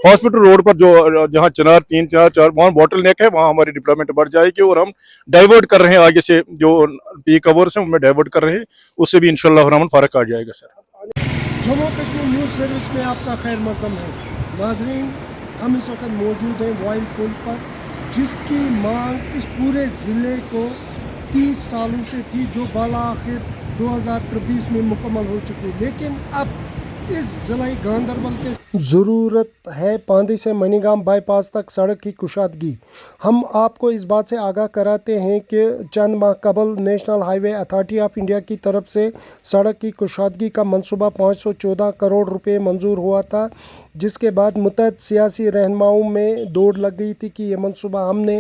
Hospital road पर जो जहाँ चिनार 3 4 4 वहाँ बॉटल नेक है, वहाँ हमारी डिप्लॉयमेंट बढ़ जाएगी और हम डाइवर्ट कर रहे हैं आगे से जो पीक आवर्स हैं उनमें डाइवर्ट कर रहे हैं, उससे भी इंशाल्लाह रहमान फर्क आ जाएगा sir. Jammu Kashmir news service में आपका खैर मकदम है। नाजरीन, हम इस वक्त मौजूद हैं वाइल्ड पुल पर, जिसकी मांग इस पूरे ज़िले को 30 सालों से थी, जो बाला आखिर 2023 में मुकम्मल हो चुकी है। लेकिन अब इस ज़िला गांधरबल के ज़रूरत है पांदी से मनीगाम बाईपास तक सड़क की कुशादगी। हम आपको इस बात से आगाह कराते हैं कि चंद माह कबल national highway authority of India की तरफ से सड़क की कुशादगी का मंसूबा 514 करोड़ रुपए मंजूर हुआ था, जिसके बाद मुतअद्दिद सियासी रहनुमाओं में दौड़ लग गई थी कि ये मंसूबा हमने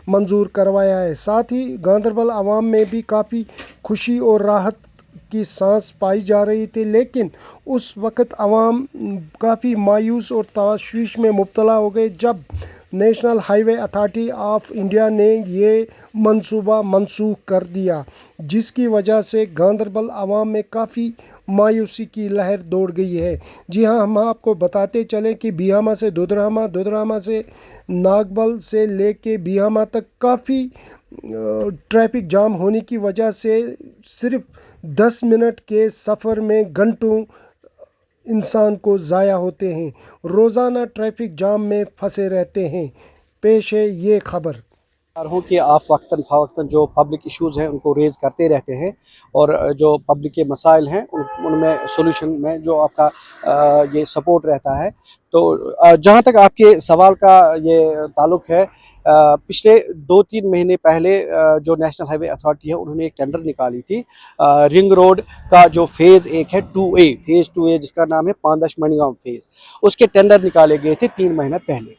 मंजूर करवाया है। साथ ही गांधरबल आवाम में भी काफ़ी खुशी और राहत की सांस पाई जा रही थी, लेकिन उस वक़्त आवाम काफ़ी मायूस और तशवीश में मुब्तला हो गए जब national highway authority of India ने ये मंसूबा मनसूख कर दिया, जिसकी वजह से गांधरबल आवाम में काफ़ी मायूसी की लहर दौड़ गई है। जी हाँ, हम आपको बताते चलें कि बिहामा से दुधरामा, दुधरामा से नागबल से लेके बिहामा तक काफ़ी ट्रैफिक जाम होने की वजह से सिर्फ 10 मिनट के सफ़र में घंटों इंसान को ज़ाया होते हैं, रोज़ाना ट्रैफिक जाम में फंसे रहते हैं। पेश है ये खबर हूँ कि आप वक्तन फ़वक्तन जो पब्लिक इश्यूज़ हैं उनको रेज़ करते रहते हैं और जो पब्लिक के मसाइल हैं उनमें सोल्यूशन में जो आपका ये सपोर्ट रहता है। तो जहाँ तक आपके सवाल का ये ताल्लुक़ है, पिछले 2-3 महीने पहले जो नेशनल हाईवे अथॉरिटी है उन्होंने एक टेंडर निकाली थी रिंग रोड का जो फ़ेज़ 1 है 2A, फ़ेज़ 2A जिसका नाम है पांदश मनीगांव फ़ेज़, उसके टेंडर निकाले गए थे 3 महीने पहले।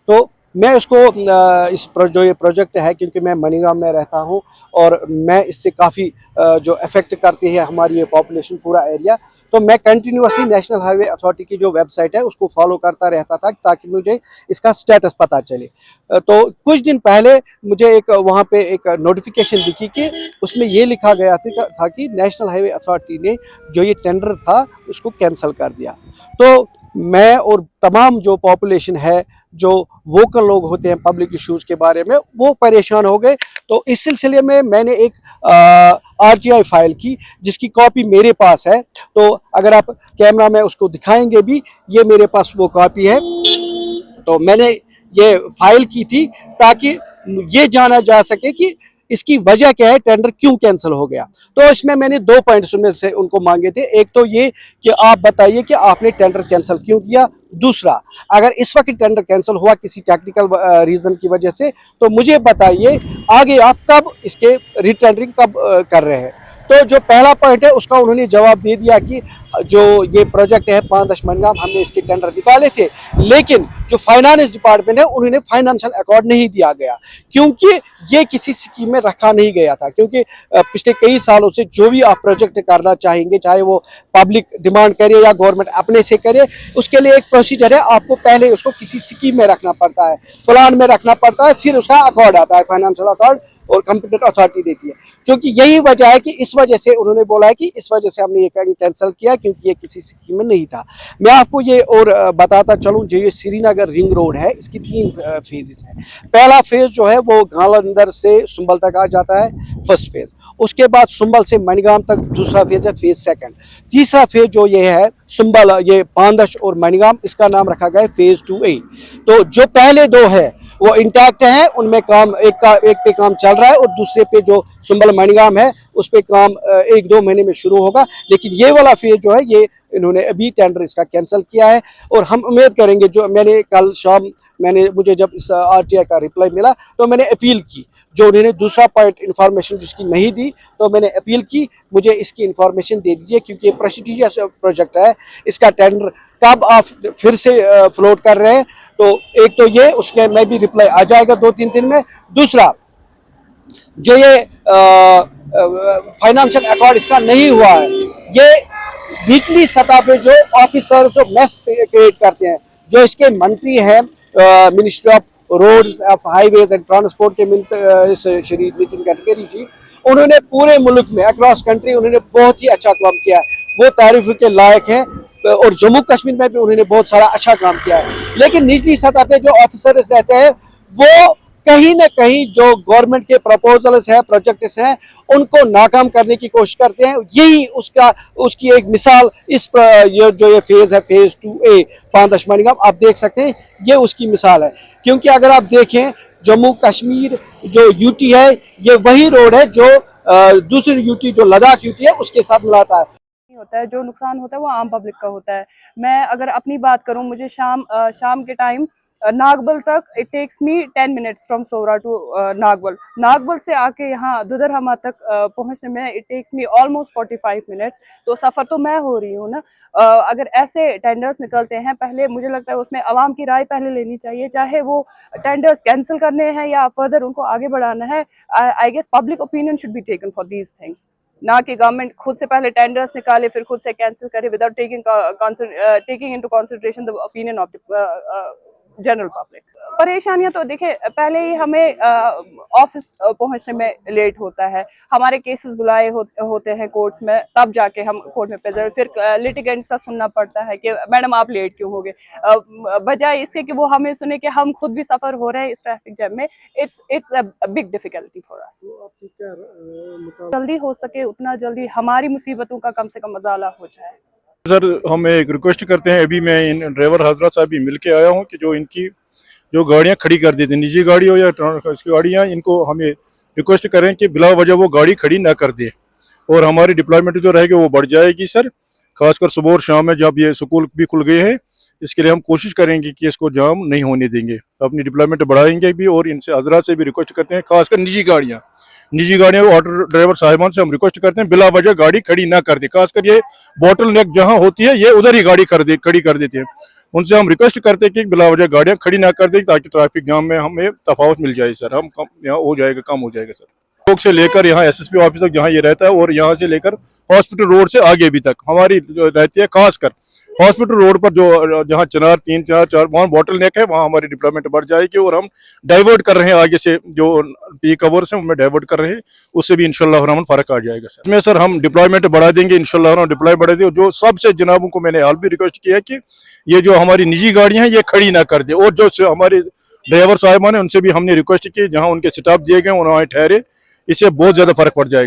तो मैं उसको जो ये प्रोजेक्ट है, क्योंकि मैं मनीगांव में रहता हूँ और मैं इससे काफ़ी जो अफेक्ट करती है हमारी ये पॉपुलेशन पूरा एरिया, तो मैं कंटिन्यूसली नेशनल हाईवे अथॉरिटी की जो वेबसाइट है उसको फॉलो करता रहता था ताकि मुझे इसका स्टेटस पता चले। तो कुछ दिन पहले मुझे एक वहाँ पे एक नोटिफिकेशन दिखी कि उसमें ये लिखा गया था कि नेशनल हाईवे अथॉरिटी ने जो ये टेंडर था उसको कैंसिल कर दिया। तो मैं और तमाम जो पॉपुलेशन है, जो वोकल लोग होते हैं पब्लिक इश्यूज़ के बारे में, वो परेशान हो गए। तो इस सिलसिले में मैंने एक RTI फाइल की जिसकी कॉपी मेरे पास है, तो अगर आप कैमरा में उसको दिखाएंगे भी, ये मेरे पास वो कॉपी है। तो मैंने ये फाइल की थी ताकि ये जाना जा सके कि इसकी वजह क्या है, टेंडर क्यों कैंसिल हो गया। तो इसमें मैंने 2 पॉइंट्स में से उनको मांगे थे। एक तो ये कि आप बताइए कि आपने टेंडर कैंसिल क्यों किया। दूसरा, अगर इस वक्त टेंडर कैंसिल हुआ किसी टेक्निकल रीज़न की वजह से, तो मुझे बताइए आगे आप कब इसके रीटेंडरिंग कब कर रहे हैं। तो जो पहला पॉइंट है उसका उन्होंने जवाब दे दिया कि जो ये प्रोजेक्ट है पांदश मनीगांव, हमने इसके टेंडर निकाले थे, लेकिन जो फाइनेंस डिपार्टमेंट है उन्होंने फाइनेंशियल अकॉर्ड नहीं दिया गया, क्योंकि ये किसी स्कीम में रखा नहीं गया था। क्योंकि पिछले कई सालों से जो भी आप प्रोजेक्ट करना चाहेंगे, चाहे वो पब्लिक डिमांड करे या गवर्नमेंट अपने से करे, उसके लिए एक प्रोसीजर है, आपको पहले उसको किसी स्कीम में रखना पड़ता है, प्लान में रखना पड़ता है, फिर उसका अकॉर्ड आता है, फाइनेंशियल अकॉर्ड और कंप्यूटेड अथॉरिटी देती है। क्योंकि यही वजह है कि इस वजह से उन्होंने बोला है कि इस वजह से हमने ये कैंसिल किया, क्योंकि ये किसी स्कीम में नहीं था। मैं आपको ये और बताता चलूँ, जो ये श्रीनगर रिंग रोड है इसकी 3 फेजेस हैं। पहला फेज जो है वो गालंदर से सुंबल तक आ जाता है, फर्स्ट फेज। उसके बाद सुंबल से मनीगांव तक दूसरा फेज है, फेज सेकंड। तीसरा फेज जो ये है सुंबल, ये पांदश और मनीगांव, इसका नाम रखा गया है फेज 2A। तो जो पहले 2 है वो इंटैक्ट है, उनमें काम एक पे काम चल रहा है और दूसरे पे जो सुंबल मनीगांव है उस पे काम 1-2 महीने में शुरू होगा। लेकिन ये वाला फेज जो है ये इन्होंने अभी टेंडर इसका कैंसिल किया है और हम उम्मीद करेंगे, जो मैंने कल शाम मुझे जब इस RTI का रिप्लाई मिला तो मैंने अपील की, जो उन्होंने दूसरा पॉइंट इन्फॉर्मेशन जिसकी नहीं दी, तो मैंने अपील की मुझे इसकी इन्फॉर्मेशन दे दीजिए, क्योंकि प्रेस्टिजियस प्रोजेक्ट है, इसका टेंडर कब आप फिर से फ्लोट कर रहे हैं। तो एक तो ये उसके में भी रिप्लाई आ जाएगा 2-3 दिन में। दूसरा, जो ये फाइनेंशियल अकॉर्ड इसका नहीं हुआ है, ये वीकली सतह पे जो ऑफिसर जो मेस क्रिएट करते हैं, जो इसके मंत्री हैं ministry of roads of highways and transport के श्री नितिन गडकरी जी, उन्होंने पूरे मुल्क में अक्रॉस कंट्री उन्होंने बहुत ही अच्छा काम किया है। वो तारीफ के लायक है। और जम्मू कश्मीर में भी उन्होंने बहुत सारा अच्छा काम किया है। लेकिन निचली सतह पे जो ऑफिसर्स रहते हैं वो कहीं ना कहीं जो गवर्नमेंट के प्रपोजल्स हैं, प्रोजेक्ट्स हैं, उनको नाकाम करने की कोशिश करते हैं। यही उसकी एक मिसाल ये फेज है, फेज 2A पांदशमानिगम, आप देख सकते हैं, ये उसकी मिसाल है। क्योंकि अगर आप देखें जम्मू कश्मीर जो यूटी है, ये वही रोड है जो दूसरी यूटी जो लद्दाख यूटी है उसके साथ मिलाता है। होता है, जो नुकसान होता है वो आम पब्लिक का होता है। मैं अगर अपनी बात करूं, मुझे शाम के टाइम नागबल तक it takes me 10 minutes from Soura to Nagbal से आके यहाँ दुधरहमा तक पहुँचने में it takes me almost 45 minutes. तो सफ़र तो मैं हो रही हूँ ना। अगर ऐसे टेंडर्स निकलते हैं, पहले मुझे लगता है उसमें आवाम की राय पहले लेनी चाहिए, चाहे वो टेंडर्स कैंसिल करने हैं या फर्दर उनको आगे बढ़ाना है। I guess public opinion should be taken for these things, ना कि गवर्नमेंट खुद से पहले टेंडर्स निकाले फिर खुद से कैंसिल करे without taking into consideration the opinion of the general public. परेशानियां तो देखिए, पहले ही हमें ऑफिस पहुंचने में लेट होता है, हमारे केसेस बुलाए होते हैं कोर्ट्स में, तब जाके हम कोर्ट में प्रेजेंट, फिर लिटिगेंट्स का सुनना पड़ता है कि मैडम आप लेट क्यों हो गए, बजाय इसके कि वो हमें सुने कि हम खुद भी सफ़र हो रहे हैं इस ट्रैफिक जैम में। It's a big difficulty for us. जल्दी हो सके उतना जल्दी हमारी मुसीबतों का कम से कम मजाला हो जाए। सर हम एक रिक्वेस्ट करते हैं, अभी मैं इन ड्राइवर हजरात साहब भी मिल के आया हूँ कि जो इनकी जो गाड़ियाँ खड़ी कर देती हैं, निजी गाड़ी हो या इसकी गाड़ियाँ, इनको हमें रिक्वेस्ट करें कि बिला वजह वो गाड़ी खड़ी ना कर दे और हमारी डिप्लॉयमेंट जो रहेगी वो बढ़ जाएगी सर। खासकर सुबह और शाम में जब ये स्कूल भी खुल गए हैं, इसके लिए हम कोशिश करेंगे कि इसको जाम नहीं होने देंगे, अपनी डिप्लॉयमेंट बढ़ाएंगे भी। और इनसे हजरात से भी रिक्वेस्ट करते हैं, खासकर निजी गाड़ियाँ ऑटो ड्राइवर साहिबान से हम रिक्वेस्ट करते हैं बिला वजह गाड़ी खड़ी ना कर दे। खासकर ये बॉटल नेक जहाँ होती है ये उधर ही गाड़ी खड़ी कर देती है। उनसे हम रिक्वेस्ट करते हैं कि बिला वजह गाड़ियाँ खड़ी ना कर दे ताकि ट्रैफिक जाम में हमें तफावत मिल जाए सर, हम यहाँ हो जाएगा, कम हो जाएगा सर। चौक से लेकर यहाँ SSP ऑफिस तक जहाँ ये रहता है और यहाँ से लेकर हॉस्पिटल रोड से आगे भी तक हमारी रहती है। खासकर हॉस्पिटल रोड पर जो जहाँ चिनार 3-4 वहाँ बॉटल नेक है, वहाँ हमारी डिप्लॉयमेंट बढ़ जाएगी और हम डाइवर्ट कर रहे हैं आगे से जो पीक आवर्स हैं उनमें डाइवर्ट कर रहे हैं, उससे भी इंशाल्लाह रहमान फर्क आ जाएगा सर। इसमें सर हम डिप्लॉयमेंट बढ़ा देंगे इंशाल्लाह, डिप्लॉय बढ़ा देंगे। जो सबसे जनाबों को मैंने हाल भी रिक्वेस्ट किया है कि ये जो हमारी निजी गाड़ियाँ हैं ये खड़ी ना कर दे, और जो हमारे ड्राइवर साहिबान हैं उनसे भी हमने रिक्वेस्ट की जहाँ उनके स्टाफ दिए गए वहाँ ठहरे, इससे बहुत ज़्यादा फर्क पड़ जाएगा।